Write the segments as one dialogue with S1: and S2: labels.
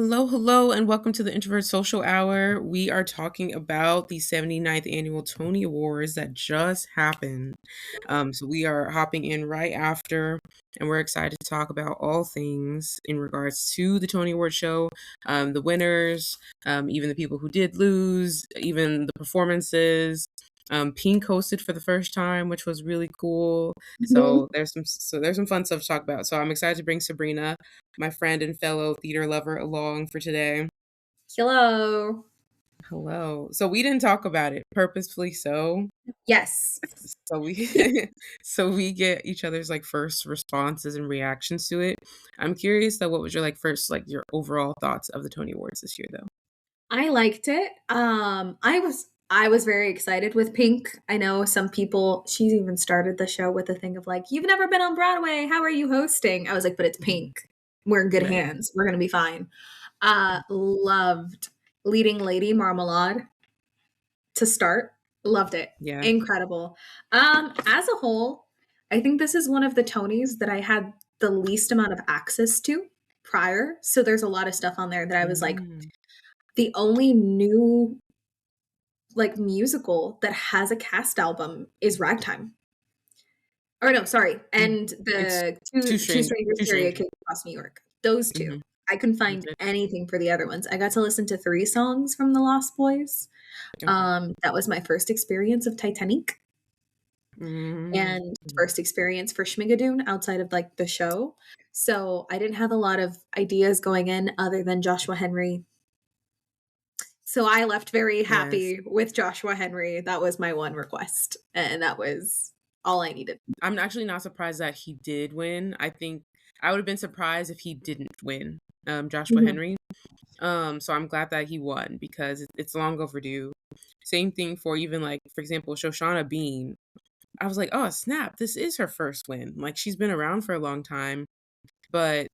S1: Hello, hello, and welcome to the Introvert Social Hour. We are talking about the 79th Annual Tony Awards that just happened. So we are hopping in right after, and we're excited to talk about all things in regards to the Tony Award show, the winners, even the people who did lose, even the performances. Pink hosted for the first time, which was really cool.
S2: Mhm.
S1: So there's some fun stuff to talk about. So I'm excited to bring Sabrina, my friend and fellow theater lover, along for today.
S2: Hello.
S1: Hello. So we didn't talk about it purposefully,
S2: Yes.
S1: so we so we get each other's like first responses and reactions to it. I'm curious though, what was your like first like your overall thoughts of the Tony Awards this year though?
S2: I liked it. I was very excited with Pink. I know some people she even started the show with a thing of like, "You've never been on Broadway. How are you hosting?" I was like, "But it's
S1: Mhm.
S2: Pink. We're in good
S1: Right.
S2: hands. We're going to be fine." Loved Leading Lady Marmalade to start. Loved it.
S1: Yeah.
S2: Incredible. As a whole, I think this is one of the Tonys that I had the least amount of access to prior. So there's a lot of stuff on there that I was like,
S1: Mm.
S2: the only new like musical that has a cast album is Ragtime. Or no, sorry,
S1: Mm.
S2: and
S1: It's
S2: the two strangers
S1: too
S2: carry a
S1: strange.
S2: cake across New York. Those two.
S1: Hmm.
S2: I couldn't
S1: That's
S2: find
S1: it.
S2: anything for the other ones. I got to listen to 3 songs from The Lost Boys.
S1: Okay.
S2: That was my first experience of Titanic
S1: Mm.
S2: and first experience for Schmigadoon outside of like the show. So I didn't have a lot of ideas going in other than Joshua Henry. So I left very
S1: Yes.
S2: happy with Joshua Henry. That was my one request, and that was all I needed.
S1: I'm actually not surprised that he did win. I think I would have been surprised if he didn't win, Joshua
S2: Mhm.
S1: Henry. So I'm glad that he won because it's long overdue. Same thing for even like, for example, Shoshana Bean. I was like, oh snap, this is her first win. Like she's been around for a long time, but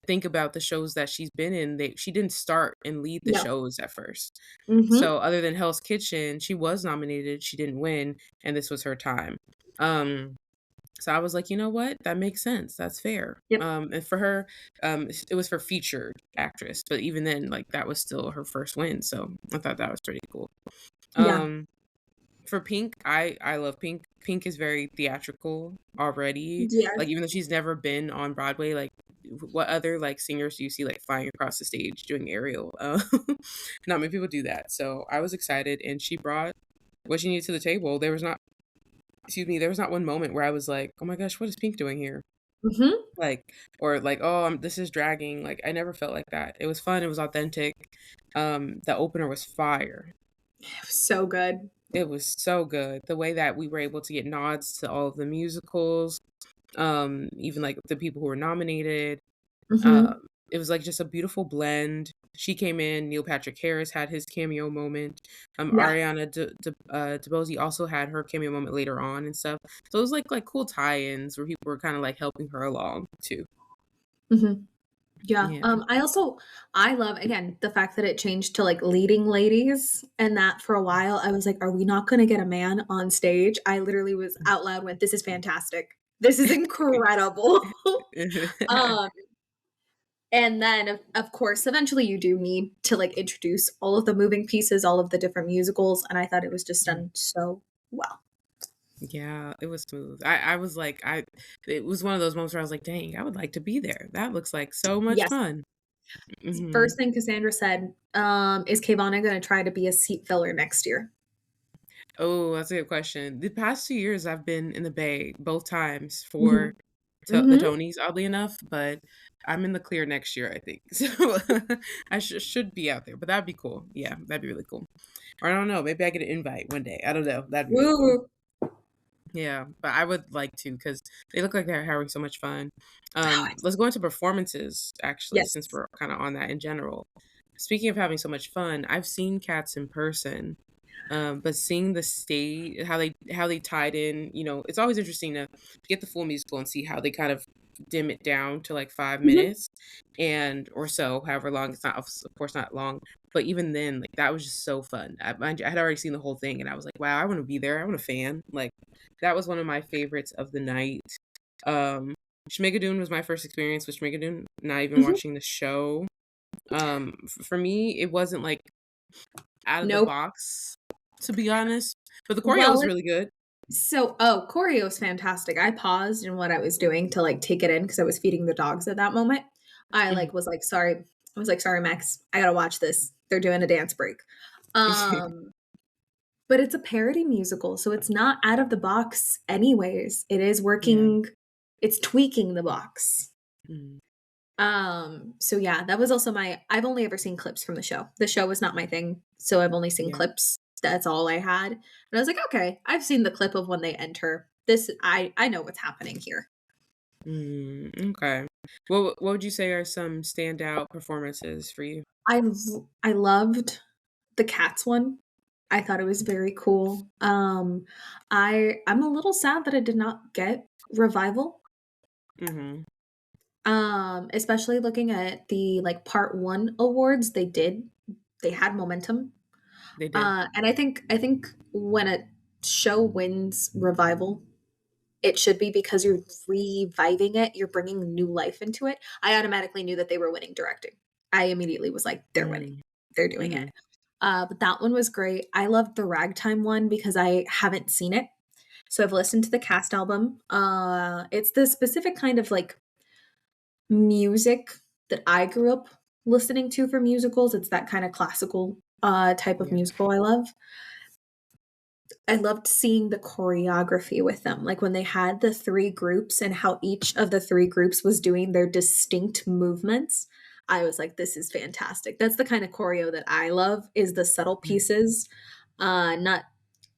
S1: think about the shows that she's been in. She didn't start and lead the
S2: No.
S1: shows at first.
S2: Mhm.
S1: So other than Hell's Kitchen, she was nominated, she didn't win, and this was her time. Um, so I was like, you know what? That makes sense. That's fair.
S2: Yep.
S1: And for her, it was for featured actress, but even then, like that was still her first win. So I thought that was pretty cool.
S2: Yeah.
S1: Um, for Pink, I love Pink. Pink is very theatrical already.
S2: Yes.
S1: Like even though she's never been on Broadway, like what other like singers do you see like flying across the stage doing aerial? Not many people do that. So I was excited, and she brought what she needed to the table. There was not one moment where I was like, oh my gosh, what is Pink doing here?
S2: Mhm.
S1: Like, or like, oh, this is dragging. Like, I never felt like that. It was fun. It was authentic. The opener was fire.
S2: It was so good.
S1: It was so good. The way that we were able to get nods to all of the musicals, even like the people who were nominated.
S2: Mhm.
S1: Um, it was like just a beautiful blend. She came in. Neil Patrick Harris had his cameo moment.
S2: Yeah.
S1: DeBose also had her cameo moment later on and stuff. So it was like cool tie-ins where people were kind of like helping her along too.
S2: Mhm. Yeah.
S1: Yeah.
S2: I love again the fact that it changed to like leading ladies and that for a while I was like, are we not gonna get a man on stage? I literally was out loud went, this is fantastic. This is incredible. um and then of course eventually you do need to like introduce all of the moving pieces, all of the different musicals, and I thought it was just done so well.
S1: Yeah, it was smooth. I was like, it was one of those moments where I was like, dang, I would like to be there. That looks like so much
S2: Yes.
S1: fun. Hmm.
S2: First thing Cassandra said, is Kavana gonna try to be a seat filler next year?
S1: Oh, that's a good question. The past 2 years, I've been in the Bay both times for
S2: Mhm.
S1: the
S2: Mhm.
S1: Tonys, oddly enough, but I'm in the clear next year, I think. So I should be out there, but that'd be cool. Yeah, that'd be really cool. Or I don't know, maybe I get an invite one day. I don't know. That'd be really cool.
S2: Woo.
S1: Yeah, but I would like to because they look like they're having so much fun.
S2: Oh,
S1: Let's go into performances actually,
S2: yes.
S1: since we're kind of on that in general. Speaking of having so much fun, I've seen Cats in person, but seeing the stage, how they tied in, it's always interesting to get the full musical and see how they kind of dim it down to like five
S2: Mhm.
S1: minutes and or so, however long. It's not, of course, not long, but even then, like that was just so fun. Mind you, I had already seen the whole thing, and I was like, wow, I want to be there. I want a fan. Like that was one of my favorites of the night. Um, Schmigadoon was my first experience with Schmigadoon, not even
S2: Mhm.
S1: watching the show. For me, it wasn't, like, out of the
S2: Nope.
S1: box, to be honest, but the choreo
S2: Well,
S1: was really good.
S2: choreo's fantastic. I paused in what I was doing to, like, take it in because I was feeding the dogs at that moment. I,
S1: Mhm.
S2: "Sorry, Max, I gotta watch this. They're doing a dance break." Um, but it's a parody musical, so it's not out of the box anyways. It is
S1: Yeah.
S2: working it's tweaking the box.
S1: Mhm.
S2: So yeah, that was also I've only ever seen clips from the show. The show was not my thing, so I've only seen
S1: Yeah.
S2: clips. That's all I had. And I was like, "Okay, I've seen the clip of when they enter. This I know what's happening here."
S1: Okay. What would you say are some standout performances for you?
S2: I loved the Cats one. I thought it was very cool. I'm a little sad that it did not get revival.
S1: Mhm.
S2: Especially looking at the, like, part 1 awards, they had momentum.
S1: They did.
S2: And I think when a show wins revival, it should be because you're reviving it, you're bringing new life into it. I automatically knew that they were winning directing. I immediately was like, "They're winning.
S1: Mm.
S2: They're doing it."
S1: Mhm.
S2: But that one was great. I loved the Ragtime one because I haven't seen it. So I've listened to the cast album. It's the specific kind of, like, music that I grew up listening to for musicals. It's that kinda classical, type of
S1: Yeah.
S2: musical I love. I loved seeing the choreography with them, like, when they had the 3 groups and how each of the 3 groups was doing their distinct movements. I was like, "This is fantastic." That's the kinda choreo that I love, is the subtle
S1: Mm.
S2: pieces, not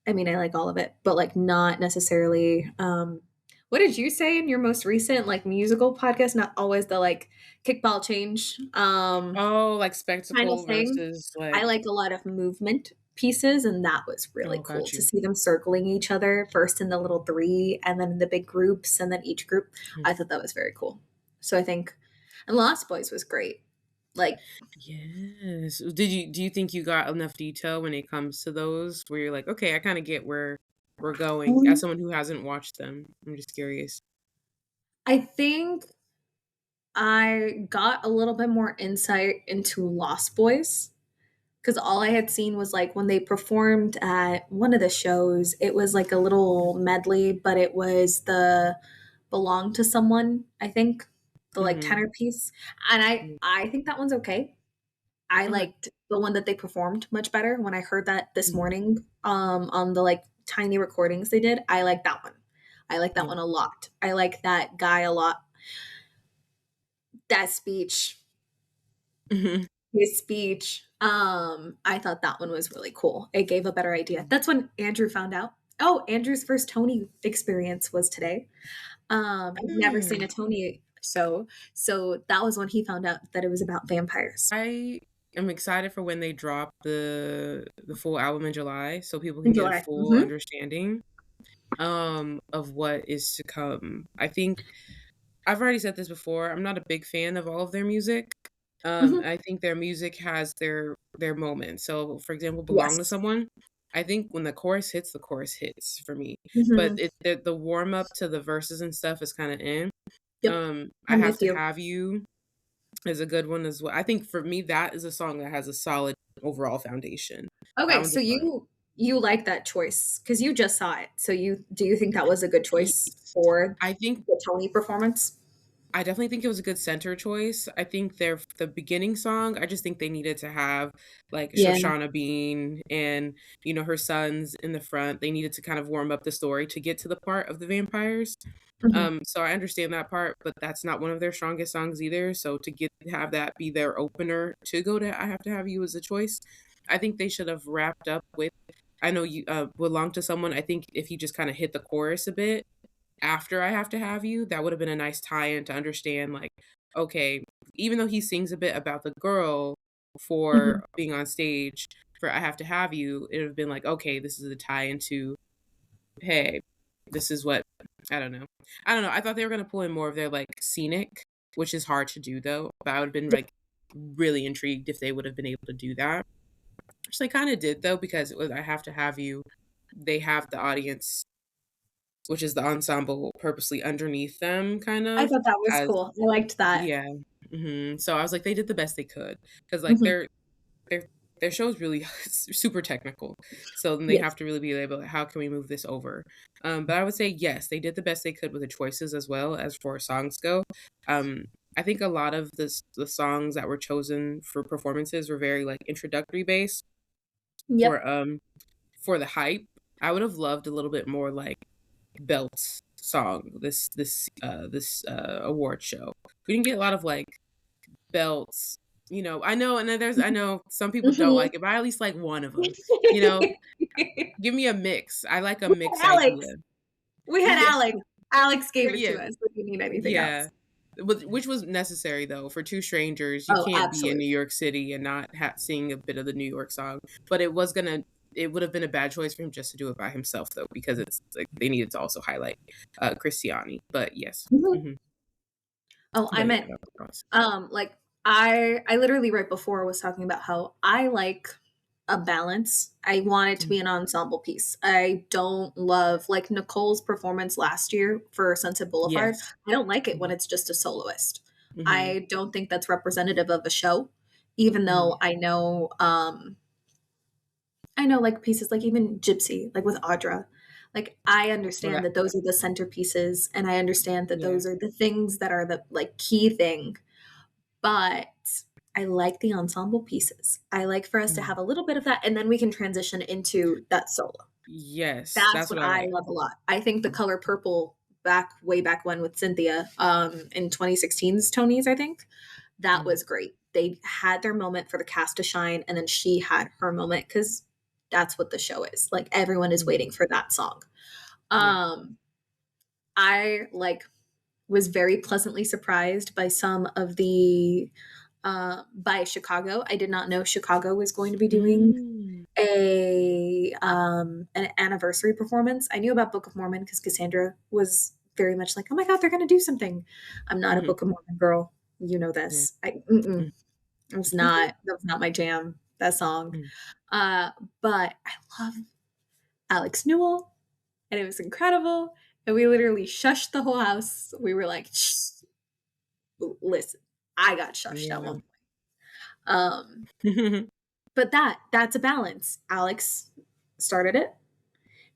S2: I mean, I like all of it, but, like, not necessarily, what did you say in your most recent, like, musical podcast? Not always the, like, kickball change,
S1: Oh, like
S2: kinda
S1: spectacle
S2: thing.
S1: versus,
S2: I
S1: like.
S2: like a lot of movement pieces, and that was really
S1: Oh,
S2: cool
S1: got
S2: to
S1: you.
S2: see them circling each other, first in the little 3 and then in the big groups, and then each group.
S1: Mm.
S2: I thought that was very cool. So I think and Lost Boys was great. Like,
S1: Yes. Do you think you got enough detail when it comes to those where you're like, "Okay, I kinda get where we're going," as
S2: um,
S1: someone who hasn't watched them? I'm just curious.
S2: I think I got a little bit more insight into Lost Boys. 'Cause all I had seen was, like, when they performed at one of the shows, it was like a little medley, but it was the "Belong to Someone," I think, the, like,
S1: Mhm.
S2: tenor piece, and I
S1: Mm.
S2: I think that one's okay. I
S1: Okay.
S2: liked the one that they performed much better when I heard that this
S1: Mhm.
S2: morning, on the, like, tiny recordings they did, I like that one. I like that
S1: Yeah.
S2: one a lot. I like that guy a lot. That speech
S1: Mhm.
S2: His speech, I thought that one was really cool. It gave a better idea.
S1: Mm.
S2: That's when Andrew found out. Oh, Andrew's first Tony experience was today. He'd never seen a
S1: Mm.
S2: Tony show, so that was when he found out that it was about vampires.
S1: I am excited for when they drop the full album in July so people can
S2: In
S1: get a
S2: July.
S1: full
S2: Mhm,
S1: understanding, of what is to come. I think I've already said this before, I'm not a big fan of all of their music.
S2: mhm.
S1: I think their music has their moments. So, for example, "Belong to
S2: Yes.
S1: Someone," I think when the chorus hits for me. But
S2: Mhm.
S1: the warm up to the verses and stuff is kinda in.
S2: Yep.
S1: I
S2: I'm
S1: Have
S2: with
S1: to
S2: you.
S1: Have You is a good one as well. I think for me, that is a song that has a solid overall foundation. That
S2: Okay,
S1: one's
S2: so
S1: a fun.
S2: you like that choice because you just saw it. So you think that was a good choice
S1: Yes.
S2: for
S1: I think
S2: the Tony performance?
S1: I definitely think it was a good center choice. I think the beginning song, I just think they needed to have, like,
S2: Yeah.
S1: Shoshana Bean and, her sons in the front. They needed to kind of warm up the story to get to the part of the vampires.
S2: Mhm.
S1: So I understand that part, but that's not one of their strongest songs either. So to have that be their opener to go to I Have to Have You as a choice, I think they should have wrapped up with I know you belong to someone. I think if you just kind of hit the chorus a bit after I Have to Have You, that would have been a nice tie-in to understand, like, okay, even though he sings a bit about the girl
S2: Mhm.
S1: for being on stage for I Have to Have You, it would have been like, okay, this is a tie-in to, hey, this is what I don't know. I don't know. I thought they were gonna pull in more of their, like, scenic, which is hard to do though, but I would have been, like, really intrigued if they would have been able to do that, which they kinda did though, because with I Have to Have You, they have the audience, which is the ensemble, purposely underneath them kind
S2: I
S1: of
S2: thought that was
S1: as
S2: cool. I liked that.
S1: yeah. So I was like, they did the best they could because like
S2: Mhm.
S1: their their show is really super technical. So then they
S2: Yes.
S1: have to really be able, how can we move this over? But I would say yes, they did the best they could with the choices as well as for songs go. Um, I think a lot of the songs that were chosen for performances were very like introductory based
S2: Yep.
S1: for the hype. I would have loved a little bit more like belts song this award show. We didn't get a lot of like belts. I know, and then I know some people don't
S2: Mhm.
S1: like it, but I at least like one of them. You know, give me a mix. I like a
S2: We
S1: mix
S2: had Alex.
S1: idea.
S2: We had
S1: Yeah,
S2: Alex. Alex gave it to
S1: yeah,
S2: us. We didn't need anything
S1: yeah.
S2: else.
S1: Which was necessary though for two strangers. You
S2: Oh,
S1: can't be in New
S2: absolutely.
S1: York City and not sing a bit of the New York song. But it would have been a bad choice for him just to do it by himself though, because it's like they needed to also highlight Christiani. But yes.
S2: Mhm.
S1: hmm
S2: Oh, I
S1: But yeah,
S2: meant,
S1: that was awesome.
S2: like, I literally right before was talking about how I like a balance. I want it to
S1: Mhm.
S2: be an ensemble piece. I don't love like Nicole's performance last year for Sunset Boulevard.
S1: Yes.
S2: I don't like it when
S1: hmm
S2: it's just a soloist.
S1: hmm
S2: I don't think that's representative of a show, even
S1: hmm
S2: though I know like pieces like even Gypsy, like with Audra. Like I
S1: Well,
S2: understand that those are the centerpieces and I understand that
S1: yeah.
S2: those are the things that are the like key thing, but I like the ensemble pieces. I like for us to
S1: Mhm.
S2: have a little bit of that and then we can transition into that solo.
S1: Yes,
S2: That's
S1: that's
S2: what
S1: what I
S2: I
S1: like.
S2: love a lot. I think the color purple way back when with Cynthia in 2016's Tonys, I think, that
S1: Mhm.
S2: was great. They had their moment for the cast to shine and then she had her moment cuz that's what the show is. Like everyone is
S1: Mhm.
S2: waiting for that song.
S1: Yeah.
S2: Um I like was very pleasantly surprised by some of the by Chicago. I did not know Chicago was going to be doing
S1: Mm.
S2: a an anniversary performance. I knew about Book of Mormon because Cassandra was very much like, "Oh my god, they're going to do something." I'm not a
S1: Mhm.
S2: Book of Mormon girl. You know
S1: Yeah.
S2: this.
S1: Mm.
S2: It was not that was not my jam. That song.
S1: Mm.
S2: Uh, but I love Alex Newell, and it was incredible. And we literally shushed the whole house. We were like, "Shh, listen, I got shushed at
S1: Yeah.
S2: one point." But that's a balance. Alex started it,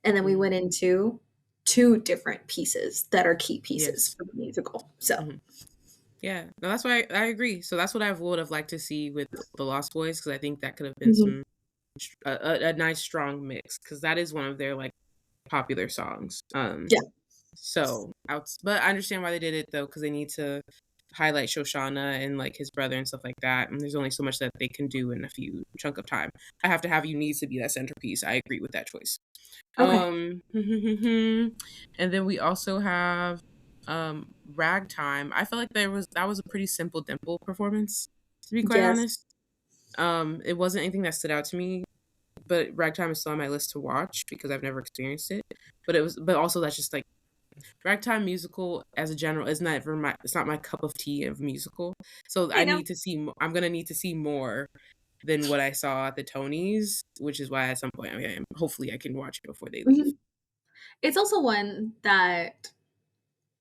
S2: and then we
S1: Mhm.
S2: went into two different pieces that are key pieces
S1: Yes.
S2: for the musical. So,
S1: Mhm. Yeah. No, that's why I agree. So that's what I would have liked to see with the Lost Boys, because I think that could have been
S2: mhm.
S1: some a nice strong mix, because that is one of their like popular songs.
S2: Yeah.
S1: But I understand why they did it though, because they need to highlight Shoshana and like his brother and stuff like that. And there's only so much that they can do in a few chunk of time. I have to have you needs to be that centerpiece. I agree with that choice.
S2: Okay.
S1: And then we also have Ragtime. I felt like that was a pretty simple dimple performance, to be quite
S2: Yes.
S1: honest. It wasn't anything that stood out to me, but Ragtime is still on my list to watch because I've never experienced it. But also that's just like Ragtime musical as a general is never my it's not my cup of tea of musical. So
S2: I know.
S1: I'm gonna need to see more than what I saw at the Tonys, which is why at some point hopefully I can watch it before they leave.
S2: Mhm. It's also one that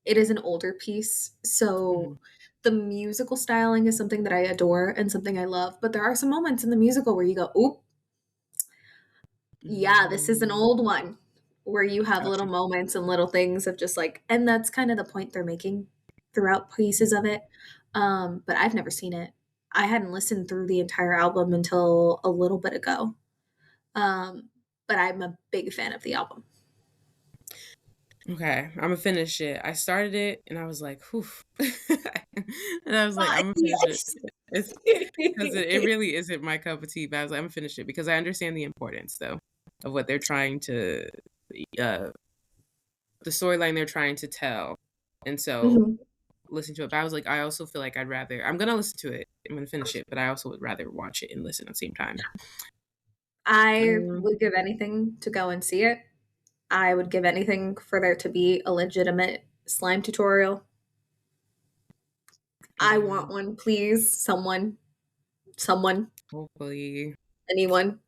S2: it is an older piece,
S1: Mhm.
S2: so the musical styling is something that I adore and something I love, but there are some moments in the musical where you go, "Oop, yeah, this is an
S1: Mm,
S2: old one," where you have little
S1: gotcha.
S2: moments and little things of just like and that's kind of the point they're making throughout pieces of
S1: Mhm.
S2: it, but I've never seen it. I hadn't listened through the entire album until a little bit ago, um, but I'm a big fan of the album.
S1: Okay, Imma finish it. I started it and I was like, "Whew." And I was like, "Imma finish it."
S2: Yes.
S1: It's because it really isn't my cup of tea, but I was like, "Imma finish it," because I understand the importance, though, of what they're trying to, uh the storyline they're trying to tell, and so
S2: Mhm.
S1: listen to it, but I was like, I also feel like I'm gonna listen to it, I'm gonna finish it, but I also would rather watch it and listen at the same time.
S2: I
S1: Um,
S2: would give anything to go and see it. I would give anything for there to be a legitimate slime tutorial. I
S1: yeah,
S2: want one, please. Someone,
S1: hopefully.
S2: anyone.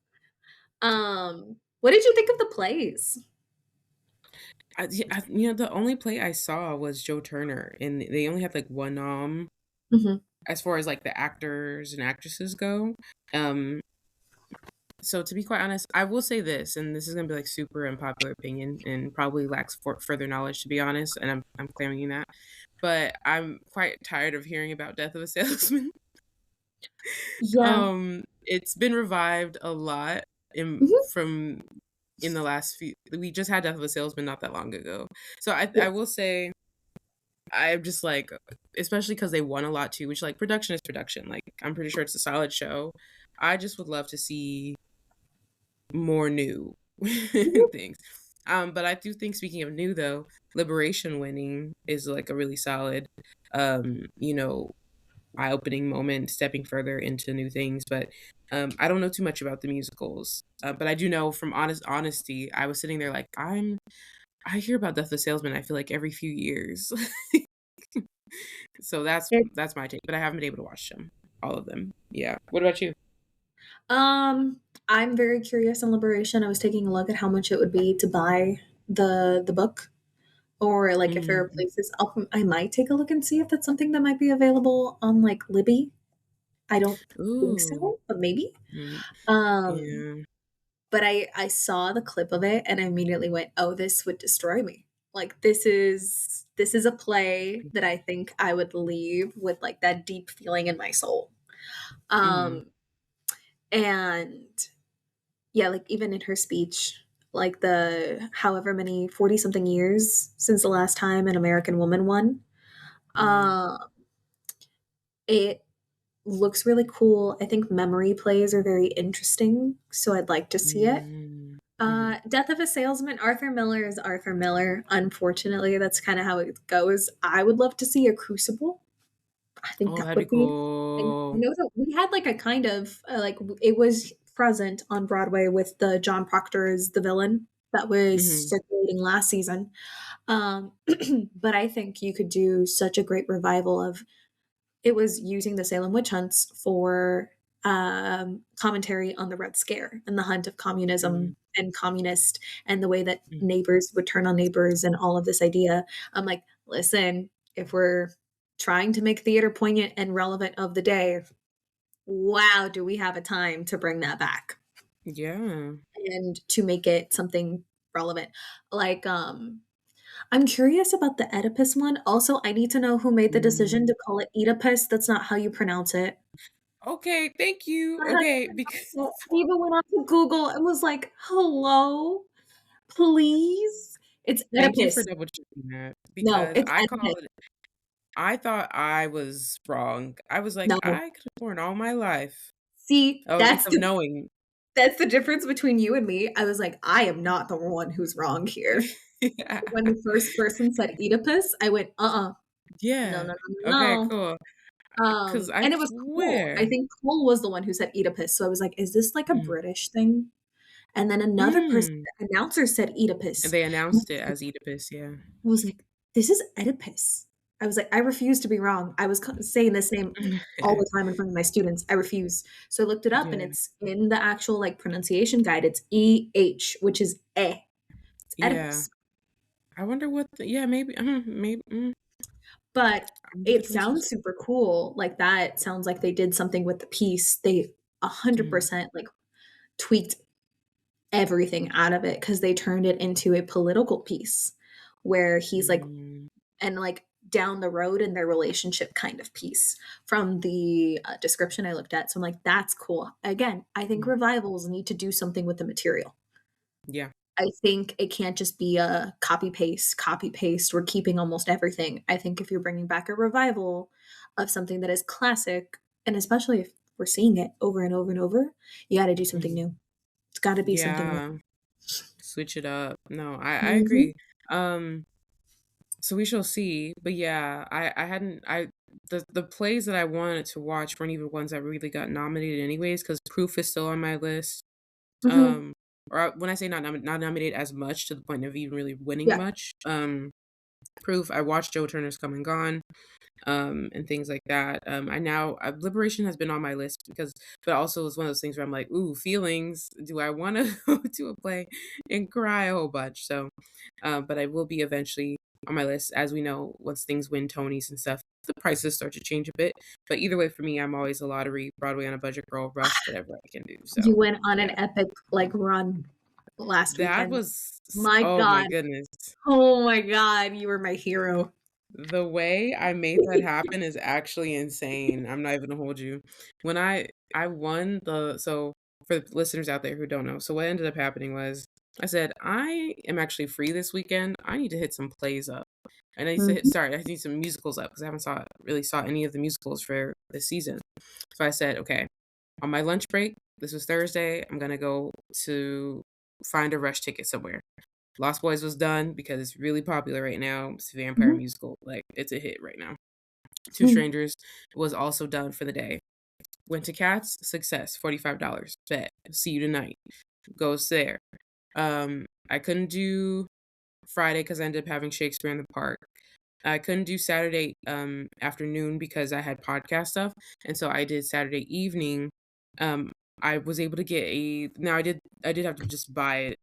S2: What did you think of the plays?
S1: The only play I saw was Joe Turner, and they only had, like, 1 nom.
S2: Mhm.
S1: as far as like the actors and actresses go. Um, so to be quite honest, I will say this, and this is gonna be like super unpopular opinion and probably lacks further knowledge to be honest, and I'm claiming that. But I'm quite tired of hearing about Death of a Salesman.
S2: Yeah.
S1: It's been revived a lot
S2: Mhm.
S1: in the last few. We just had Death of a Salesman not that long ago, so I
S2: Yes.
S1: will say I'm just like, especially because they won a lot too, which like production is production. Like I'm pretty sure it's a solid show. I just would love to see more new
S2: Mhm.
S1: things. But I do think speaking of new though, Liberation winning is like a really solid, you know, eye-opening moment, stepping further into new things. But I don't know too much about the musicals. But I do know from honesty, I was sitting there like I hear about Death of the Salesman. I feel like every few years. So that's my take, but I haven't been able to watch them, all of them. Yeah. What about you?
S2: Um, I'm very curious on Liberation. I was taking a look at how much it would be to buy the book, or like if there are
S1: Mm.
S2: places. I might take a look and see if that's something that might be available on like Libby. I don't think
S1: Ooh.
S2: so, but maybe.
S1: Mm.
S2: Um,
S1: Yeah.
S2: but I saw the clip of it and I immediately went, "Oh, this would destroy me." Like this is a play that I think I would leave with like that deep feeling in my soul.
S1: Mm.
S2: Um, and yeah, like even in her speech, like the however many 40 something years since the last time an American woman won,
S1: Yeah.
S2: uh, it looks really cool. I think memory plays are very interesting, so I'd like to see it.
S1: Mm. Mhm.
S2: Death of a Salesman, Arthur Miller is Arthur Miller. Unfortunately, that's kind of how it goes. I would love to see a Crucible. I think
S1: Oh,
S2: that
S1: that'd be
S2: would be. And I
S1: cool.
S2: know that we had like a kind of it was present on Broadway with the John Proctor as the villain that was
S1: Mhm.
S2: circulating last season. Um, but I think you could do such a great revival of it was using the Salem witch hunts for commentary on the Red Scare and the hunt of
S1: Mm.
S2: communism and communist and the way that
S1: Mm.
S2: neighbors would turn on neighbors and all of this idea. I'm like, listen, if we're trying to make theater poignant and relevant of the day, wow, do we have a time to bring that back
S1: Yeah.
S2: and to make it something relevant? Like, I'm curious about the Oedipus one. Also, I need to know who made the decision
S1: Mm.
S2: to call it Oedipus. That's not how you pronounce it.
S1: Okay, thank you.
S2: Not how you
S1: Okay, because
S2: pronounce it. I even went on to Google and was like, "Hello, please." It's
S1: thank you for
S2: Oedipus.
S1: double checking that
S2: No,
S1: because
S2: it's Oedipus.
S1: I thought I was wrong. I was like,
S2: No.
S1: I could have sworn all my life.
S2: See,
S1: Oh, instead of knowing.
S2: that's the difference between you and me. I was like, "I am not the one who's wrong here."
S1: Yeah.
S2: When the first person said Oedipus, I went, "Uh-uh. No,
S1: Yeah.
S2: no, no,
S1: Okay,
S2: no, no."
S1: cool. Because I
S2: And it was Cole. I
S1: swear.
S2: think Cole was the one who said Oedipus, so I was like, "Is this like a
S1: Mm.
S2: British thing?" And then another person,
S1: Mm.
S2: the announcer said
S1: And
S2: Oedipus.
S1: they
S2: And
S1: announced it as Oedipus, yeah.
S2: I was like, "This is Oedipus." I was like, "I refuse to be wrong." I was saying this name all the time in front of my students. I refuse. So I looked it up and
S1: Yeah.
S2: it's in the actual like pronunciation guide. It's EH, which is eh. It's
S1: Yeah.
S2: Oedipus.
S1: I wonder what the yeah, maybe,
S2: But
S1: I'm gonna give it
S2: it
S1: to myself.
S2: sounds super cool. Like that sounds like they did something with the piece. They
S1: Mm.
S2: 100% like tweaked everything out of it because they turned it into a political piece where he's like
S1: Mm.
S2: and like down the road in their relationship kind of piece from the description I looked at. So I'm like, that's cool. Again, I think
S1: Mm.
S2: revivals need to do something with the material.
S1: Yeah.
S2: I think it can't just be a copy paste, copy paste. We're keeping almost everything. I think if you're bringing back a revival of something that is classic, and especially if we're seeing it over and over and over, you got to do something
S1: Mhm.
S2: new. It's got to be something new.
S1: Yeah. Switch it up. No, I
S2: Mhm.
S1: agree. Um, so we shall see. But yeah, I hadn't I the plays that I wanted to watch weren't even ones that really got nominated anyways, because Proof is still on my list.
S2: Mhm.
S1: Um, when I say not nominated as much to the point of even really winning
S2: Yeah.
S1: much. Proof. I watched Joe Turner's Come and Gone. And things like that. I now Liberation has been on my list because, but also it's one of those things where I'm like, ooh, feelings. Do I want to go to a play and cry a whole bunch? So, but I will be eventually on my list, as we know, once things win Tonys and stuff. the prices start to change a bit. But either way, for me, I'm always a lottery, Broadway on a budget girl, rush, whatever I can do. So
S2: You went on an
S1: yeah,
S2: epic, like, run last
S1: that
S2: weekend.
S1: was,
S2: My
S1: oh my
S2: god.
S1: goodness.
S2: Oh my god, you were my hero.
S1: The way I made that happen is actually insane. I'm not even gonna hold you. When I won the so for the listeners out there who don't know, so what ended up happening was I said, "I am actually free this weekend. I need to hit some plays up." And I need to hit
S2: Mhm,
S1: sorry, I need some musicals up because I haven't saw any of the musicals for this season. So I said, "Okay, on my lunch break, this was Thursday, I'm gonna go to find a rush ticket somewhere." Lost Boys was done because it's really popular right now. It's a vampire
S2: mhm,
S1: musical. Like, it's a hit right now. Two
S2: mhm.
S1: Strangers was also done for the day. Went to Cats, success, $45. Bet. See you tonight. Goes there. I couldn't do Friday because I ended up having Shakespeare in the Park. I couldn't do Saturday afternoon because I had podcast stuff, and so I did Saturday evening. Um, I was able to get a now I did have to just buy it.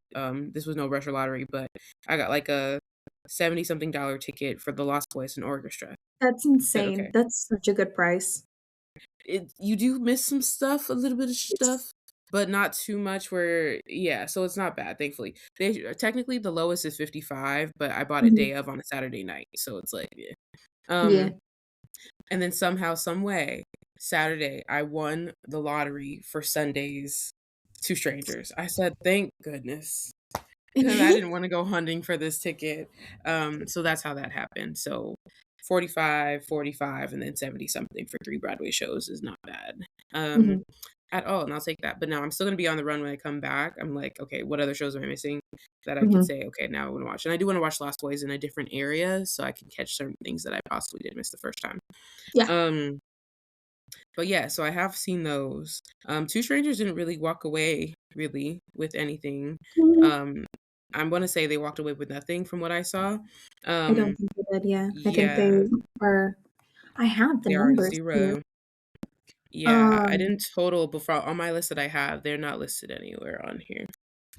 S1: This was no rush or lottery, but I got like a 70 something dollar ticket for the Lost Boys and Orchestra.
S2: That's
S1: Said
S2: insane.
S1: okay.
S2: That's such a good price.
S1: You do miss some stuff, a little bit of stuff, but not too much. Where yeah, so it's not bad. Thankfully, they technically the lowest is 55, but I bought it
S2: Mhm.
S1: day of on a Saturday night, so it's like yeah.
S2: Yeah.
S1: Um, and then somehow, some way, Saturday, I won the lottery for Sunday's Two Strangers. I said, "Thank goodness," because I didn't wanna go hunting for this ticket. So that's how that happened. So 45, 45, and then 70 something for 3 Broadway shows is not bad,
S2: Mhm,
S1: at all, and I'll take that. But no, I'm still gonna be on the run when I come back. I'm like, "Okay, what other shows am I missing that I could
S2: mhm.
S1: say, 'Okay, now I wanna watch'?" And I do wanna watch Lost Boys in a different area so I can catch certain things that I possibly did miss the first time.
S2: Yeah.
S1: Um but yeah, so I have seen those. Two Strangers didn't really walk away really with anything.
S2: Mhm.
S1: Um, I'm gonna say they walked away with nothing from what I saw.
S2: I don't
S1: Um,
S2: think they did, yeah. I think they
S1: yeah,
S2: are I have the
S1: they are
S2: numbers here.
S1: 0. Yeah, I
S2: Um,
S1: didn't total before on my list that I have, they're not listed anywhere on here.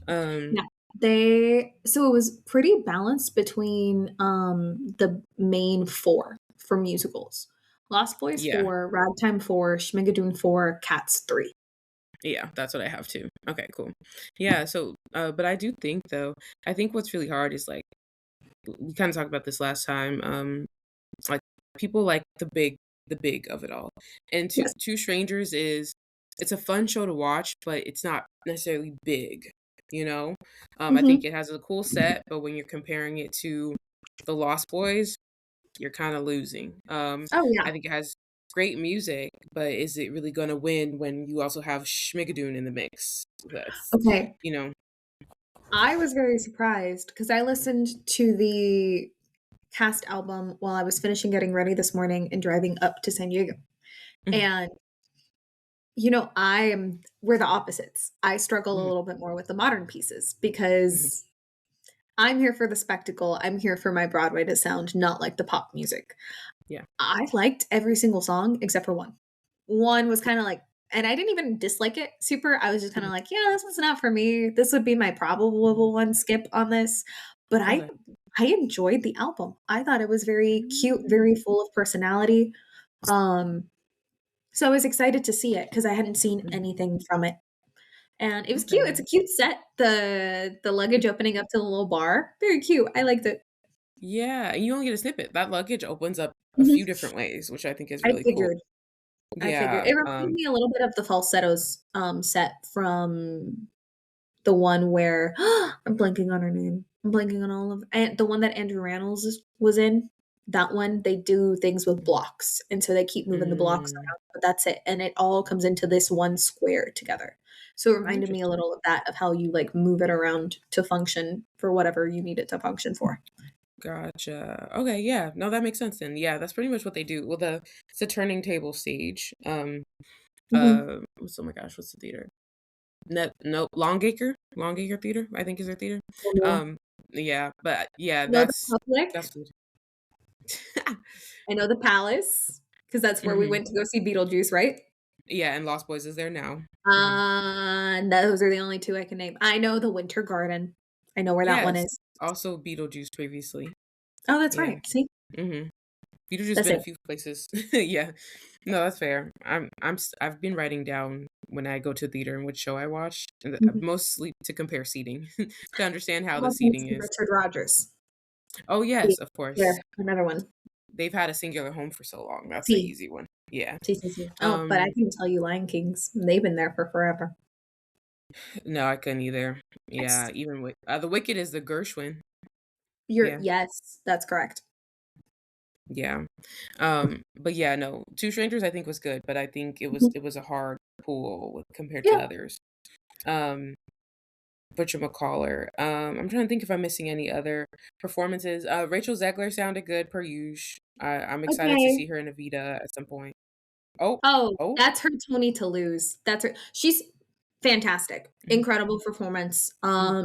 S1: Um,
S2: yeah. They so it was pretty balanced between, the main 4 for musicals. Lost Boys
S1: yeah,
S2: 4, Ragtime 4, Schmigadoon 4, Cats 3.
S1: yeah, that's what I have too. Okay, cool. Yeah, so, but I do think though, I think what's really hard is like we kind of talked about this last time. Like people like the big of it all. And
S2: Yes.
S1: Two Strangers is it's a fun show to watch, but it's not necessarily big, you know? I think
S2: Mhm.
S1: it has a cool set, but when you're comparing it to The Lost Boys, you're kind of losing.
S2: Oh, yeah.
S1: I think it has great music, but is it really going to win when you also have Schmigadoon in the mix? That's,
S2: Okay.
S1: you know.
S2: I was very surprised because I listened to the cast album while I was finishing getting ready this morning and driving up to San Diego.
S1: Mhm,
S2: And, we're the opposites. I struggle a
S1: mhm,
S2: little bit more with the modern pieces
S1: mhm.
S2: because I'm here for the spectacle. I'm here for my Broadway to sound not like the pop music.
S1: Yeah.
S2: I liked every single song except for one. One was kinda like and I didn't even dislike it super, I was just kinda
S1: Mhm.
S2: like, "Yeah, this one's not for me. This would be my probable one skip on this." But I
S1: Okay.
S2: I enjoyed the album. I thought it was very cute,
S1: Mm,
S2: very full of personality. Um, so I was excited to see it because I hadn't seen
S1: mhm.
S2: anything from it, and it was cute. It's
S1: Okay.
S2: a cute set. The luggage opening up to the little bar, very cute. I liked it.
S1: Yeah, and you only get a snippet. That luggage opens up a
S2: Mhm.
S1: few different ways, which I think is
S2: I
S1: really cool.
S2: figured. I figured.
S1: Yeah,
S2: It reminded me a little bit of the falsettos, set from the one where I'm blanking on her name. I'm blanking on all of and the one that Andrew Rannells was in. That one, they do things with blocks, and so they keep moving the blocks
S1: mm,
S2: around, but that's it, and it all comes into this one square together. So it reminded me a
S1: interesting.
S2: little of that, of how you, like, move it around to function for whatever you need it to function for.
S1: Gotcha. Okay, yeah. No, that makes sense then. Yeah, that's pretty much what they do. Well, it's a turning table stage.
S2: Mhm.
S1: Oh my gosh, what's the theater? No, Longacre Theater, I think is their theater.
S2: Oh, no.
S1: Um, yeah, but yeah,
S2: I know the
S1: that's
S2: Public,
S1: good.
S2: I know the Palace, because that's where we
S1: Mhm.
S2: went to go see Beetlejuice, right?
S1: Yeah, and Lost Boys is there now. Mhm.
S2: Those are the only 2 I can name. I know the Winter Garden. I know where that one
S1: Yes,
S2: is.
S1: also Beetlejuice previously.
S2: Oh, that's
S1: Yeah.
S2: right. See?
S1: Mhm. Beetlejuice
S2: That's
S1: been
S2: it.
S1: a few places. Yeah. No, that's fair. I've been writing down when I go to theater and which show I watched, and
S2: Mhm.
S1: mostly to compare seating, to understand how
S2: I'm
S1: the
S2: also gonna
S1: seating
S2: see
S1: is.
S2: Richard Rogers.
S1: Oh,
S2: Yeah,
S1: yes, of
S2: there,
S1: course.
S2: another one.
S1: They've had a singular home for so long, that's the
S2: See,
S1: easy one. Yeah.
S2: see. Oh, but I
S1: Um,
S2: can tell you Lion Kings, they've been there for forever.
S1: no, I couldn't either. Yeah,
S2: Yes.
S1: even with The Wicked is the Gershwin.
S2: You're
S1: Yeah,
S2: yes, that's correct.
S1: yeah. But yeah, no, Two Strangers I think was good, but I think
S2: Mhm.
S1: it was a hard pull compared to
S2: Yeah,
S1: others. Um, Whatchamacallit, I'm trying to think if I'm missing any other performances. Rachel Zegler sounded good per usual. I'm excited to
S2: okay.
S1: see her in Evita at some point. Oh,
S2: Oh,
S1: oh,
S2: that's her Tony to lose. That's her she's fantastic.
S1: mhm,
S2: Incredible performance.
S1: mhm,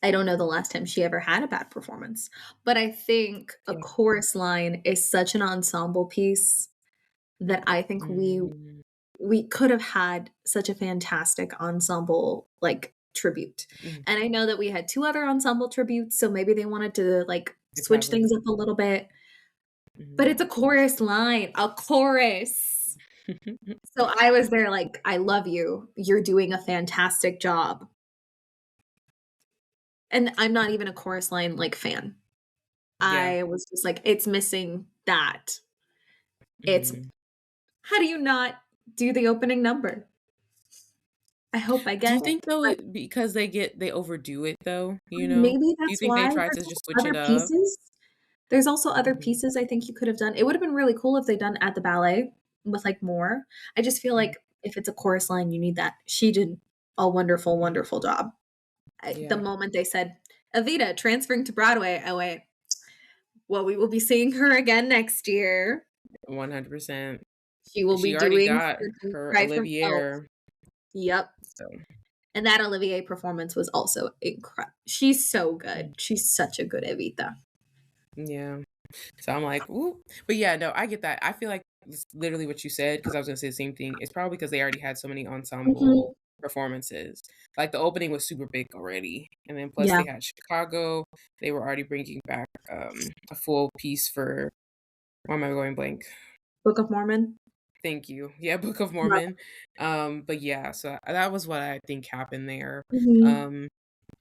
S2: I don't know the last time she ever had a bad performance, but I think a
S1: yeah.
S2: chorus line is such an ensemble piece that I think
S1: Mm,
S2: we could have had such a fantastic ensemble, like, tribute.
S1: mhm,
S2: And I know that we had 2 other ensemble tributes, so maybe they wanted to, like,
S1: they
S2: switch things
S1: probably
S2: up a little bit, but
S1: mhm.
S2: it's a chorus line, a chorus. So I was there like, "I love you. You're doing a fantastic job." And I'm not even a chorus line, like, fan.
S1: Yeah,
S2: I was just like, "It's missing that." It's
S1: mhm.
S2: how do you not do the opening number? I hope I
S1: Do you
S2: get it,
S1: think though
S2: but
S1: because they overdo it though, you know?
S2: maybe
S1: Do you
S2: that's
S1: think they
S2: why.
S1: tried
S2: There's
S1: to just
S2: also
S1: switch it
S2: other
S1: up?
S2: pieces. There's also other
S1: Mhm,
S2: pieces I think you could have done. It would have been really cool if they done at the ballet with, like, more. I just feel
S1: mhm,
S2: like if it's a chorus line, you need that. She did a wonderful,
S1: mhm.
S2: wonderful job. The
S1: Yeah,
S2: moment they said, "Evita transferring to Broadway," I went, "Well, we will be seeing her again next year.
S1: 100%.
S2: She will be
S1: She already
S2: doing
S1: got
S2: Freaking
S1: her
S2: Cry from" Oh,
S1: Olivier,
S2: yep.
S1: so
S2: And that Olivier performance was also incredible. She's so good.
S1: mm,
S2: She's such a good Evita.
S1: yeah. So I'm like, "Ooh." But yeah, no, I get that. I feel like it's literally what you said because I was gonna say the same thing. It's probably because they already had so many ensemble
S2: Mhm.
S1: performances. Like, the opening was super big already, and then plus
S2: Yeah.
S1: they had Chicago. They were already bringing back, a full piece for why am I going blank?
S2: Book of Mormon.
S1: Thank you. Yeah, Book of
S2: Right.
S1: Mormon. But yeah, so that was what I think happened there.
S2: Mhm.
S1: Um,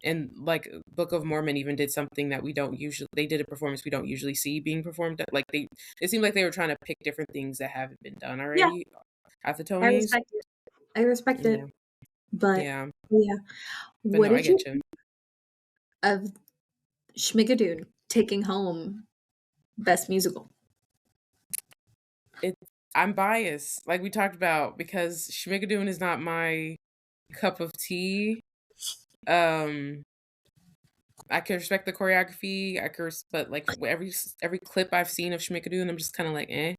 S1: and like Book of Mormon even did something that we don't usually they did a performance we don't usually see being performed at like they it seemed like they were trying to pick different things that haven't been done
S2: Yeah,
S1: already at the
S2: I
S1: Tonys.
S2: respect it. I respect
S1: Yeah.
S2: it. But
S1: Yeah.
S2: yeah.
S1: But
S2: What
S1: no, I
S2: did you
S1: get you.
S2: think of Schmigadoon taking home Best Musical?
S1: It I'm biased, like we talked about, because Schmigadoon is not my cup of tea. Um I can respect the choreography. I can, but like every clip I've seen of Schmigadoon, I'm just kind of like, eh.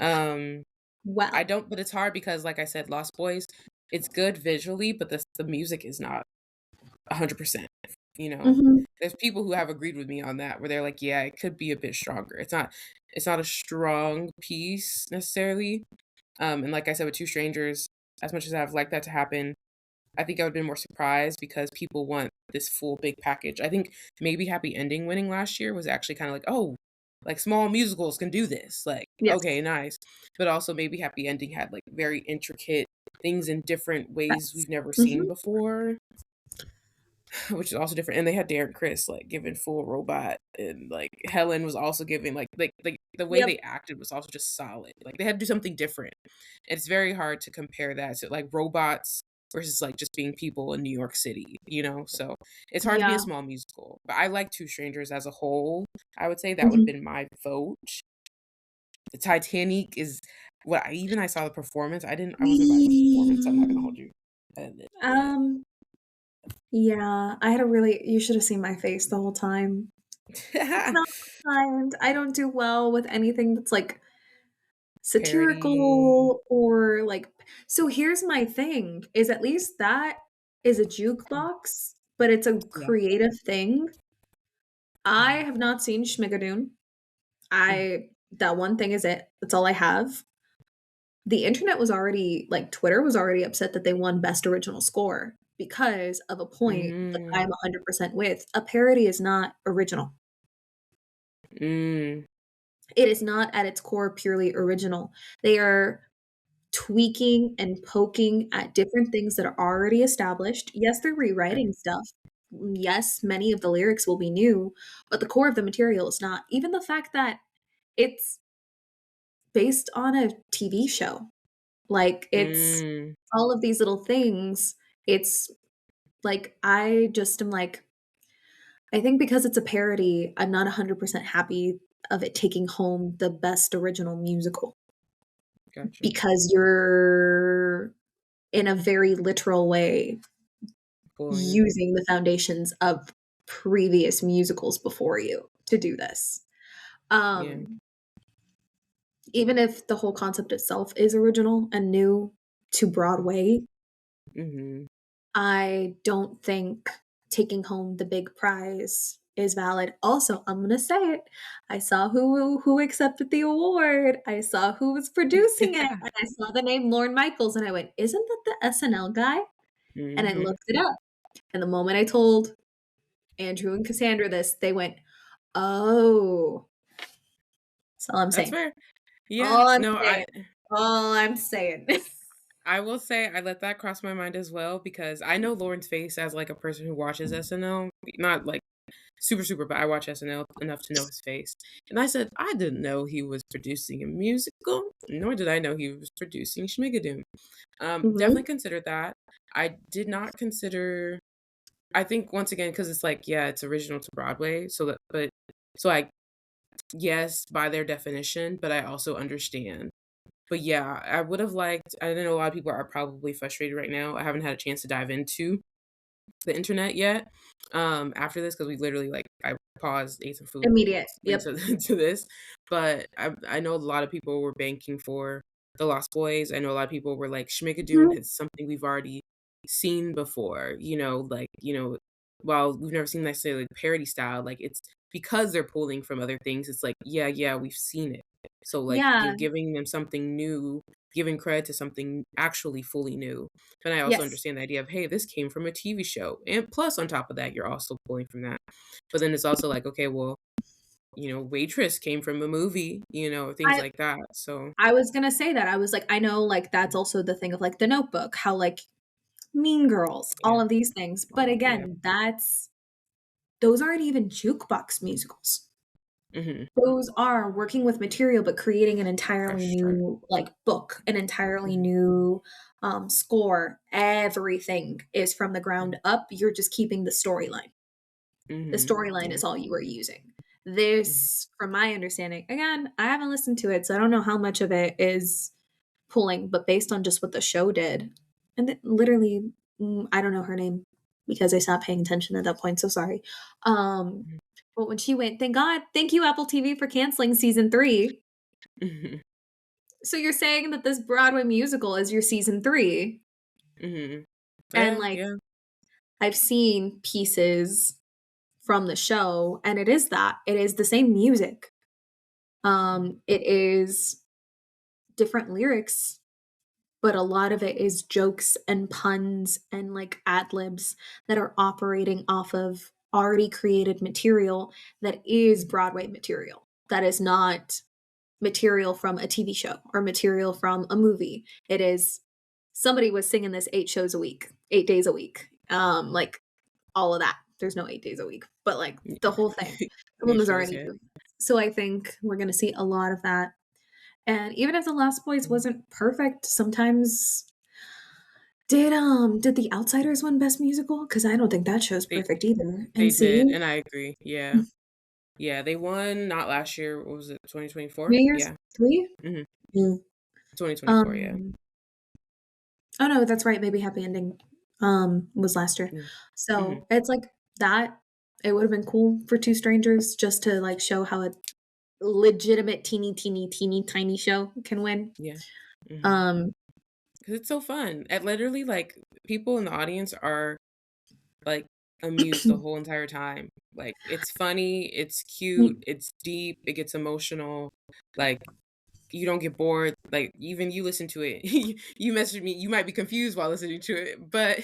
S1: Um, I
S2: Well,
S1: don't, but it's hard because, like I said, Lost Boys, it's good visually, but the music is not 100%. You know,
S2: mhm,
S1: there's people who have agreed with me on that, where they're like, yeah, it could be a bit stronger. It's not a strong piece necessarily. And like I said, with Two Strangers, as much as I've liked that to happen, I think I would've been more surprised because people want this full big package. I think maybe Happy Ending winning last year was actually kinda like, "Oh, like, small musicals can do this." Like,
S2: yes,
S1: "Okay, nice." But also maybe Happy Ending had, like, very intricate things in different ways
S2: yes.
S1: we've never seen
S2: Mhm,
S1: before. Which is also different, and they had Darren Criss, like, giving full robot, and, like, Helen was also giving, the way
S2: yep,
S1: they acted was also just solid, like, they had to do something different. It's very hard to compare that to, like, robots versus, like, just being people in New York City, you know? So, it's hard to be a
S2: yeah,
S1: small musical, but I like Two Strangers as a whole. I would say that would've
S2: mhm.
S1: been my vote. The Titanic is what I saw the performance, I wasn't vibing with the performance, I'm not gonna hold you. Yeah.
S2: Um, yeah, I had a really you should have seen my face the whole time. It's not kind. I don't do well with anything that's, like,
S1: Parody.
S2: satirical or, like so here's my thing, is at least that is a jukebox, but it's a
S1: Yeah.
S2: creative thing. I
S1: Mhm.
S2: have not seen Schmigadoon.
S1: Mhm.
S2: I that one thing is it. That's all I have. The internet was already like, Twitter was already upset that they won Best Original Score because of a point that I'm
S1: Mm.
S2: 100% with. A parody is not original.
S1: Mm.
S2: It is not at its core purely original. They are tweaking and poking at different things that are already established. Yes, they're
S1: Okay.
S2: rewriting stuff. Yes, many of the lyrics will be new, but the core of the material is not. Even the fact that it's based on a TV show. Like, it's
S1: Mm,
S2: all of these little things. It's like, I just am like, I think because it's a parody, I'm not 100% happy of it taking home the best original musical
S1: gotcha.
S2: because you're, in a very literal way,
S1: Pulling.
S2: using the foundations of previous musicals before you to do this.
S1: Yeah.
S2: Um, Even if the whole concept itself is original and new to Broadway,
S1: Mhm.
S2: I don't think taking home the big prize is valid. Also, I'm gonna say it. I saw who accepted the award. I saw who was producing it, and I saw the name Lorne Michaels, and I went, "Isn't that the SNL guy?" And I
S1: Mhm.
S2: looked it up. And the moment I told Andrew and Cassandra this, they went, "Oh." That's all I'm
S1: That's
S2: saying.
S1: fair. Yeah.
S2: All I'm
S1: No,
S2: saying. All I'm saying.
S1: I will say I let that cross my mind as well because I know Lauren's face as, like, a person who watches SNL. Not, like, super, super, but I watch SNL enough to know his face. And I said, "I didn't know he was producing a musical, nor did I know he was producing Schmigadoon." Definitely
S2: Mhm.
S1: considered that. I did not consider I think once again because it's like, yeah, it's original to Broadway, so that but so I yes, by their definition, but I also understand. But yeah, I would have liked I know a lot of people are probably frustrated right now. I haven't had a chance to dive into the internet yet, after this because we literally, like I paused, ate some food,
S2: Immediate.
S1: went
S2: Yep.
S1: to this, but I know a lot of people were banking for The Lost Boys. I know a lot of people were like, "Schmigadoon
S2: Mhm.
S1: is something we've already seen before," like, while we've never seen necessarily the parody style, like, it's because they're pulling from other things, it's like, "Yeah, yeah, we've seen it." So, like, you're
S2: Yeah.
S1: giving them something new, giving credit to something actually fully new. And I also
S2: Yes.
S1: understand the idea of, hey, this came from a TV show. And plus, on top of that, you're also pulling from that. But then it's also like, okay, well, Waitress came from a movie, things
S2: I
S1: like that. So,
S2: I was gonna say that. I was like, I know, like, that's also the thing of, like, The Notebook, how, like, Mean Girls, all
S1: yeah.
S2: of these things. But
S1: Oh, yeah.
S2: again, those aren't even jukebox musicals.
S1: Hmm.
S2: Those are working with material, but creating an entirely
S1: Fresh start.
S2: new, like, book, an entirely
S1: Hmm.
S2: new, score. Everything is from the ground up. You're just keeping the storyline. The
S1: Hmm.
S2: storyline
S1: Yeah.
S2: is all you are using.
S1: Hmm.
S2: This, from my understanding, again, I haven't listened to it, so I don't know how much of it is pulling, but based on just what the show did, and literally, I don't know her name because I stopped paying attention at that point, so sorry. Um, but when she went, thank you, Apple TV, for canceling season 3.
S1: Hmm.
S2: So you're saying that this Broadway musical is your season 3,
S1: Hmm.
S2: and,
S1: Yeah.
S2: like,
S1: Yeah.
S2: I've seen pieces from the show, and it is that. It is the same music. It is different lyrics, but a lot of it is jokes and puns and, like, ad libs that are operating off of already created material that is Broadway material. That is not material from a TV show or material from a movie. It is somebody was singing this 8 shows a week, 8 days a week. Like, all of that. There's no 8 days a week, but, like, the whole thing. Someone
S1: It
S2: was
S1: shows,
S2: already
S1: yeah.
S2: doing this. So I think we're gonna see a lot of that. And even if The Lost Boys
S1: Mhm.
S2: wasn't perfect, sometimes did The Outsiders win Best Musical? Because I don't think that show's
S1: They
S2: perfect either.
S1: they
S2: And see?
S1: did, and I agree. Yeah. Yeah. They won not last year. What was it? 2024?
S2: New Year's
S1: Yeah.
S2: 3?
S1: Hmm.
S2: Mm.
S1: 2024. Yeah.
S2: Um, oh, no, that's right, maybe Happy Ending, was last year.
S1: Yeah. Hmm.
S2: So, it's like that it would've been cool for 2 strangers just to, like, show how a legitimate teeny, teeny, teeny, tiny show can win.
S1: Yeah. Hmm.
S2: Um,
S1: 'Cause it's so fun. And literally, like, people in the audience are, like, amused the whole entire time. Like, it's funny, it's cute,
S2: y
S1: it's deep, it gets emotional. Like, you don't get bored. Like, even you listen to it. You message me, you might be confused while listening to it, but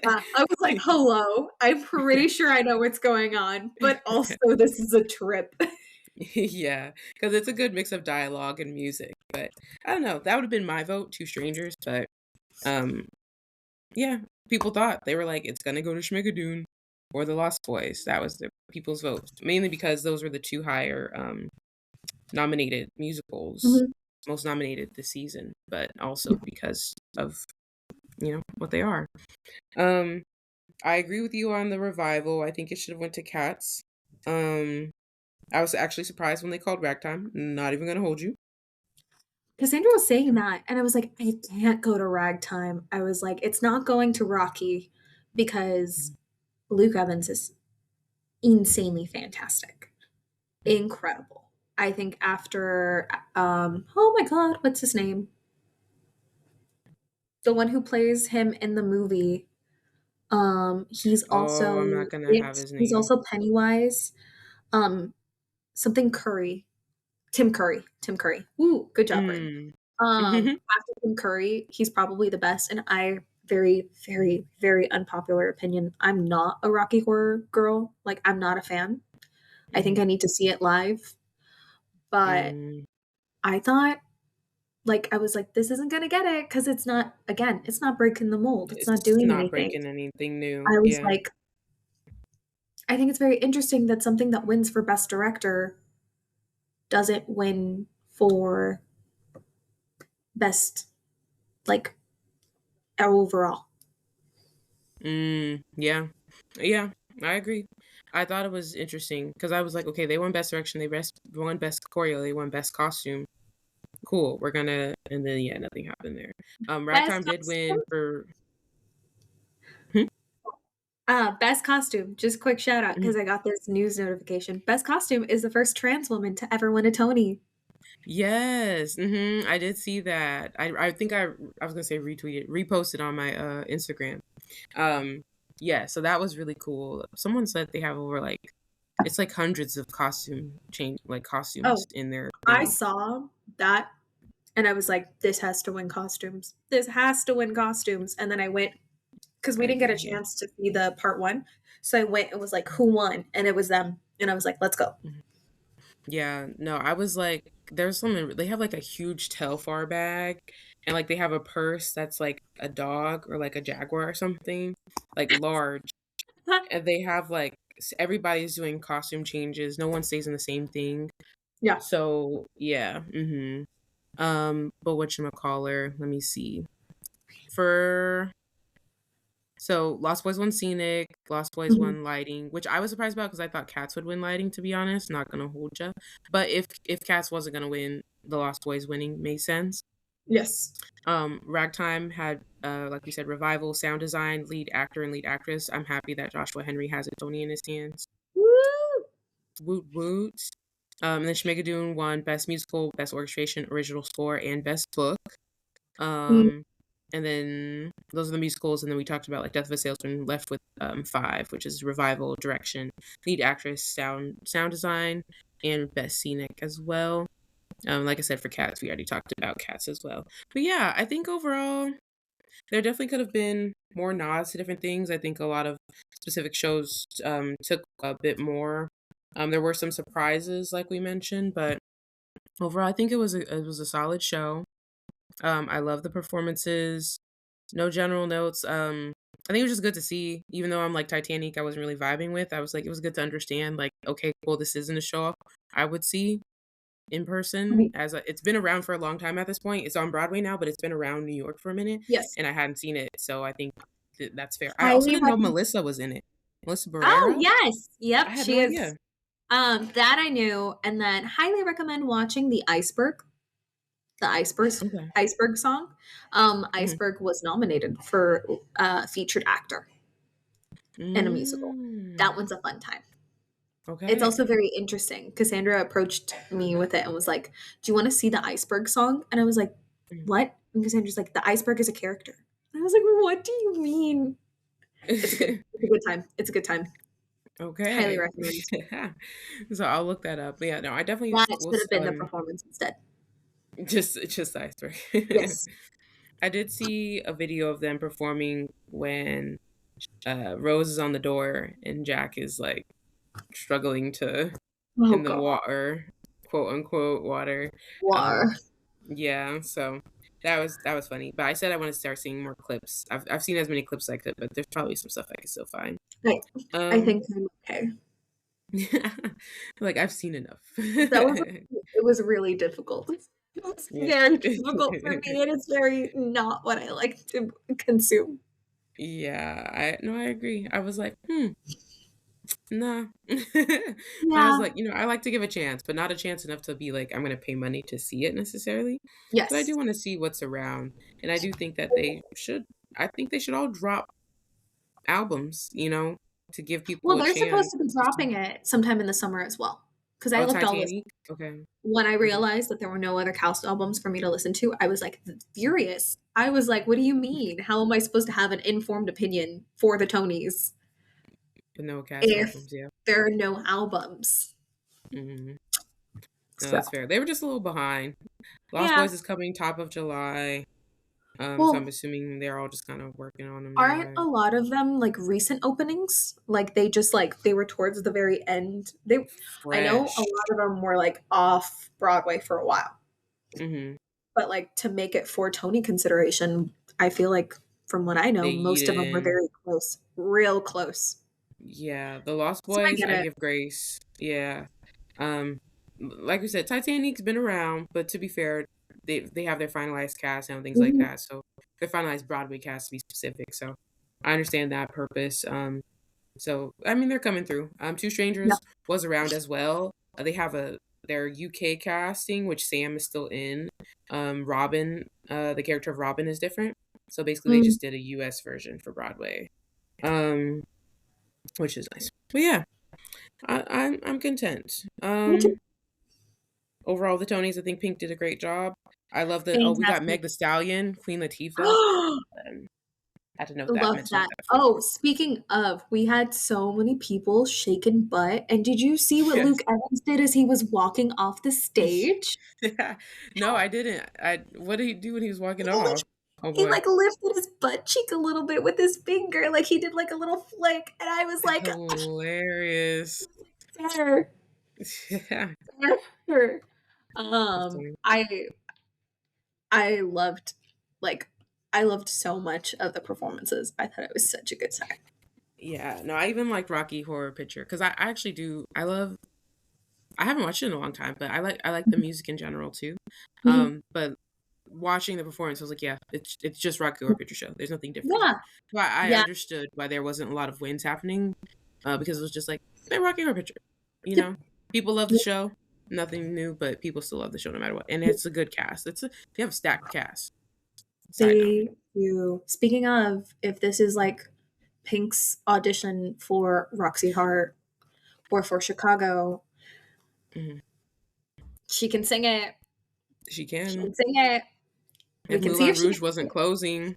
S2: I was like, "Hello, I'm pretty sure I know what's going on, but also this is a trip."
S1: Yeah, because it's a good mix of dialogue and music, but I don't know, that would've been my vote, Two Strangers, but, um, yeah, people thought, they were like, "It's gonna go to Schmigadoon or The Lost Boys." That was the people's votes, mainly because those were the 2 higher, nominated musicals,
S2: Mhm.
S1: most nominated this season, but also because of, what they are. Um, I agree with you on the revival, I think it should've went to Cats. Um, I was actually surprised when they called Ragtime, not even gonna hold you.
S2: Cassandra was saying that, and I was like, "I can't go to Ragtime." I was like, "It's not going to Rocky because Luke Evans is insanely fantastic, incredible." I think after, oh my god, what's his name? The one who plays him in the movie, he's
S1: Oh, I'm
S2: also
S1: not gonna have
S2: it.
S1: his
S2: He's
S1: name.
S2: also Pennywise, um, something Curry. Tim Curry, Tim Curry. Ooh, good job, brain.
S1: Mm.
S2: After Tim Curry, he's probably the best, and I very, very, very unpopular opinion, I'm not a Rocky Horror girl, like, I'm not a fan. I think
S1: Mhm.
S2: I need to see it live, but
S1: Mm.
S2: I thought like, I was like, "This isn't gonna get it because it's not" again, it's not breaking the mold, it's not
S1: It's
S2: doing
S1: not
S2: anything.
S1: breaking anything new,
S2: I was
S1: yeah.
S2: like, I think it's very interesting that something that wins for Best Director doesn't win for Best, like, overall.
S1: Yeah. Yeah, I agree. I thought it was interesting because I was like, "Okay, they won Best Direction, they won Best Choreo, they won Best Costume. Cool, we're gonna," and then, yeah, nothing happened there.
S2: Best
S1: Ragtime did win
S2: costume?
S1: for Hmm?
S2: Best costume, just quick shout out
S1: Mhm.
S2: because I got this news notification. Best costume is the first trans woman to ever win a Tony.
S1: Yes, I did see that. I think I was gonna say retweeted, reposted on my, Instagram. Um, yeah, so that was really cool. Someone said they have over, like it's, like, hundreds of costumes
S2: Oh,
S1: in their
S2: I
S1: thing.
S2: saw that and I was like, "This has to win costumes. This has to win costumes." And then I went because
S1: I
S2: we didn't get a
S1: agree, yeah.
S2: chance to see the part 1, so I went and was like, "Who won?" And it was them, and I was like, "Let's go."
S1: Mhm. Yeah, no, I was like there's something they have, like, a huge Telfar bag, and, like, they have a purse that's, like, a dog or, like, a jaguar or something, like, large, and they have, like everybody's doing costume changes, no one stays in the same thing.
S2: Yeah.
S1: So, yeah, but whatchamacallit, let me see. For So, Lost Boys won scenic, Lost Boys
S2: Mhm.
S1: won lighting, which I was surprised about because I thought Cats would win lighting, to be honest, not gonna hold ya. But if Cats wasn't gonna win, the Lost Boys winning made sense.
S2: Yes.
S1: Ragtime had, like we said, revival, sound design, lead actor, and lead actress. I'm happy that Joshua Henry has a Tony in his hands.
S2: Woo!
S1: Woot woot. And then Schmigadoon won Best Musical, Best Orchestration, Original Score, and Best Book.
S2: Mhm.
S1: Um, and then those are the musicals, and then we talked about, like, Death of a Salesman, left with, 5, which is revival, direction, lead actress, sound design, and best scenic as well. Like I said, for Cats, we already talked about Cats as well. But yeah, I think overall, there definitely could have been more nods to different things. I think a lot of specific shows, took a bit more. There were some surprises, like we mentioned, but overall, I think it was a solid show. I love the performances. No general notes. I think it was just good to see, even though I'm like Titanic, I wasn't really vibing with. I was like, it was good to understand, like, okay, cool, this isn't a show off I would see in
S2: I
S1: person.
S2: mean,
S1: It's been around for a long time at this point. It's on Broadway now, but it's been around New York for a minute,
S2: yes.
S1: and I hadn't seen it, so I think that's fair. I also
S2: Highly
S1: didn't know
S2: recommend.
S1: Melissa was in it. Melissa
S2: Oh,
S1: Barrera.
S2: yes.
S1: I
S2: Yep,
S1: had
S2: she
S1: no
S2: is.
S1: idea.
S2: That I knew, and then highly recommend watching the
S1: Okay.
S2: Iceberg song.
S1: Mhm.
S2: Iceberg was nominated for, featured actor in a musical. That
S1: Mm.
S2: one's a fun time. It's also
S1: Okay.
S2: very interesting. Cassandra approached me with it and was like, "Do you wanna see the Iceberg song?" And I was like,
S1: Mhm.
S2: "What?" And Cassandra's like, "The iceberg is a character." And I was like, "What do you mean?" It's a good time. It's a good time. Highly
S1: Okay.
S2: recommend.
S1: So I'll look that up. But yeah, no, I definitely
S2: That
S1: will
S2: should have been the performance instead.
S1: just the iceberg.
S2: Yes.
S1: I did see a video of them performing when Rose is on the door and Jack is like struggling to.
S2: Oh
S1: in the
S2: god.
S1: water, quote unquote water.
S2: War.
S1: Um, yeah, so that was funny. But I said I want to start seeing more clips. I've seen as many clips as I could, but there's probably some stuff I can still find.
S2: I I
S1: Um,
S2: think I'm okay.
S1: like I've seen enough.
S2: That was it was really difficult. It was
S1: Yeah.
S2: very difficult for me, and it's very not what I like to consume.
S1: Yeah, I no, I agree. I was like, nah. I was
S2: Yeah.
S1: like, I like to give a chance, but not a chance enough to be like, I'm gonna pay money to see it necessarily. But I
S2: Yes.
S1: do want to see what's around, and I do think that they should. I think they should all drop albums, to give
S2: Well,
S1: people a
S2: they're supposed
S1: chance
S2: to be
S1: to see.
S2: dropping it sometime in the summer as well. Because I
S1: Oh,
S2: looked all this
S1: Titanic. Okay.
S2: when I
S1: Mhm.
S2: realized that there were no other cast albums for me to listen to, I was, like, furious. I was like, "What do you mean? How am I supposed to have an informed opinion for the Tonys
S1: But no cast
S2: if
S1: albums. Yeah.
S2: there are no albums?"
S1: Hmm. No,
S2: So,
S1: that's fair. They were just a little behind. Lost
S2: yeah.
S1: Boys is coming top of July. So I'm
S2: Well,
S1: assuming they're all just kind of working on them
S2: aren't a
S1: now.
S2: lot of them, like, recent openings? Like, they just, like they were towards the very end. They I know a
S1: Fresh.
S2: lot of them were, like, off Broadway for a while,
S1: Hmm.
S2: but, like, to make it for Tony consideration, I feel like, from what I
S1: They
S2: know, most of
S1: yeeted
S2: them were
S1: in.
S2: very close, real close.
S1: Yeah, the Lost
S2: So I
S1: Boys,
S2: get
S1: I
S2: it.
S1: give grace. Yeah. Um, like we said, Titanic's been around, but to be fair, they have their finalized cast and things like
S2: Mhm.
S1: that. So their finalized Broadway cast to be specific. So I understand that purpose. So I mean they're coming through. Two
S2: Yeah.
S1: Strangers was around as well. They have their UK casting, which Sam is still in. Robin, the character of Robin is different. So basically, they
S2: Mm.
S1: just did a US version for Broadway. Um, which is nice. But yeah, I'm content.
S2: Me too.
S1: Overall, the Tonys, I think Pink did a great job. I love that. Oh, we got
S2: Fantastic.
S1: Meg The Stallion, Queen Latifah. Um, had to note that,
S2: Love
S1: mention
S2: that.
S1: that for
S2: Oh, speaking of, we had so many people shaking butt, and did you see what
S1: yes.
S2: Luke Evans did as he was walking off the stage?
S1: Yeah. No, I didn't. What did he do when he was walking
S2: He, like
S1: off? Oh
S2: he,
S1: boy,
S2: like, lifted his butt cheek a little bit with his finger, like, he did, like, a little flick, and I was like,
S1: hilarious.
S2: "Sir,
S1: Yeah.
S2: sir."
S1: That's funny.
S2: I loved, like I loved so much of the performances. I thought it was such a good time.
S1: Yeah. No, I even liked Rocky Horror Picture because I actually do. I love. I haven't watched it in a long time, but I like the music in general too.
S2: Mhm.
S1: But watching the performance, I was like, yeah, it's just Rocky Horror Picture Show. There's nothing different.
S2: Yeah,
S1: So I
S2: yeah.
S1: understood why there wasn't a lot of wins happening, because it was just like Rocky Horror Picture. You
S2: Yep,
S1: know, people love the
S2: yep,
S1: show. Nothing new, but people still love the show no matter what. And it's a good cast. They have a stacked cast. Side note.
S2: they do. Speaking of, if this is, like, Pink's audition for Roxy Hart or for Chicago,
S1: Mhm.
S2: she can sing it.
S1: She
S2: She
S1: can.
S2: can sing it. We
S1: If
S2: can see if
S1: Moulin
S2: she
S1: Rouge
S2: can
S1: wasn't
S2: sing
S1: closing,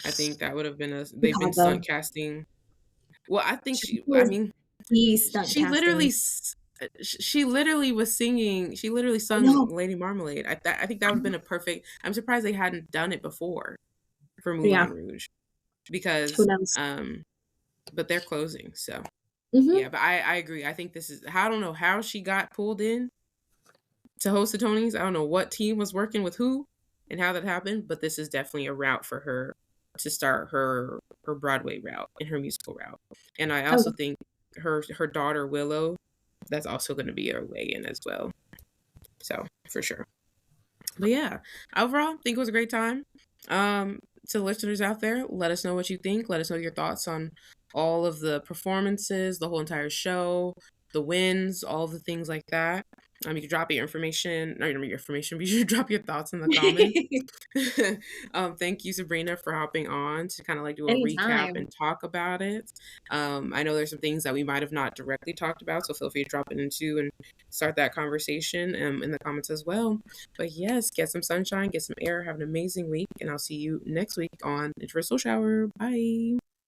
S1: I think that would have been a. They've been stunt
S2: Chicago.
S1: casting. Well, I think she.
S2: Chicago
S1: I
S2: is
S1: mean,
S2: the stunt
S1: she literally.
S2: casting.
S1: She literally was singing. She literally
S2: I
S1: sung
S2: know.
S1: Lady Marmalade. I think that would have been a perfect. I'm surprised they hadn't done it before for
S2: Yeah,
S1: Moulin Rouge
S2: who
S1: because
S2: knows?
S1: but they're closing. So
S2: Mhm.
S1: yeah, but I agree. I think this is. I don't know how she got pulled in to host the Tonys. I don't know what team was working with who and how that happened, but this is definitely a route for her to start her Broadway route and her musical route. And I
S2: Oh,
S1: also think her daughter Willow, that's also going to be her way in as well. So for sure. But yeah, overall, I think it was a great time. To the listeners out there, let us know what you think. Let us know your thoughts on all of the performances, the whole entire show, the wins, all of the things like that. You can drop your information, not your information, but you should drop your thoughts in the comments. Thank you, Sabrina, for hopping on to kind of like do a recap
S2: anytime.
S1: and talk about it. I know there's some things that we might have not directly talked about, so feel free to drop it into and start that conversation in the comments as well. But yes, get some sunshine, get some air, have an amazing week, and I'll see you next week on Introvert Social Hour. Bye.